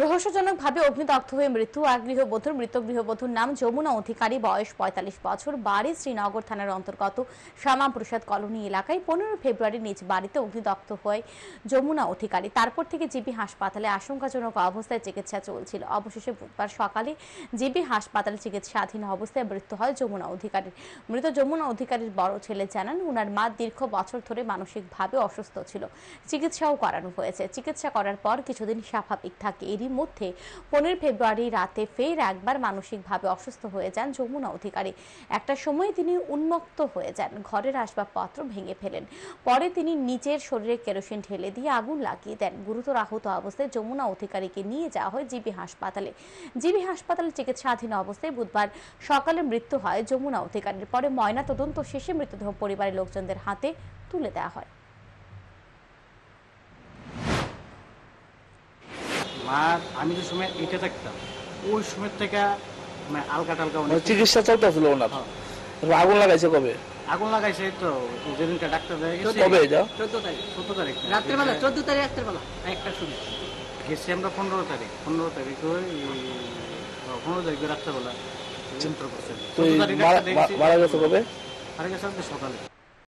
রহস্যজনকভাবে অগ্নিদগ্ধ হয়ে মৃত্যু এক গৃহবধূর। মৃত গৃহবধূর নাম যমুনা অধিকারী, বয়স ৪৫ বছর, বাড়ি শ্রীনগর থানার অন্তর্গত শ্যামাপ্রসাদ কলোনি এলাকায়। ১৫ ফেব্রুয়ারি নিজ বাড়িতে অগ্নিদগ্ধ হয় যমুনা অধিকারী। তারপর থেকে জিবি হাসপাতালে আশঙ্কাজনক অবস্থায় চিকিৎসা চলছিল। অবশেষে বুধবার সকালে জিবি হাসপাতালে চিকিৎসাধীন অবস্থায় মৃত্যু হয় যমুনা অধিকারীর। মৃত যমুনা অধিকারীর বড় ছেলে জানান, উনার মা দীর্ঘ বছর ধরে মানসিকভাবে অসুস্থ ছিল। চিকিৎসাও করানো হয়েছে। চিকিৎসা করার পর কিছুদিন স্বাভাবিক থাকে। এরই মধ্যে ১৫ ফেব্রুয়ারি রাতে ফের একবার মানসিকভাবে অসুস্থ হয়ে যান যমুনা অধিকারী। একটা সময় তিনি উন্মত্ত হয়ে যান, ঘরের আসবাবপত্র ভেঙে ফেলেন। পরে তিনি নিজের শরীরে কেরোসিন ঢেলে দিয়ে আগুন লাগিয়ে দেন। গুরুতর আহত অবস্থায় যমুনা অধিকারীকে নিয়ে যাওয়া হয় জিবি হাসপাতালে। জিবি হাসপাতালে চিকিৎসাধীন অবস্থায় বুধবার সকালে মৃত্যু হয় যমুনা অধিকারীর। পরে ময়না তদন্ত শেষে মৃতদেহ পরিবারের লোকজনদের হাতে তুলে দেওয়া হয়। আর আমি যে সময় এটা থাকতাম ওই সময় থেকে আলকা টালকা চিকিৎসা চলতেছিল ওনার। আগুন লাগাইছে কবে? আগুন লাগাইছে তো যেদিনকে ডাক্তার কবে? এটা 14 তারিখ রাত্রেবেলা, 14 তারিখ রাত্রেবেলা একটা শুরু গেছি আমরা 15 তারিখ 15 তারিখে রাত্রেবেলা। মারা গেছে কবে? মারা গেছে সকালে।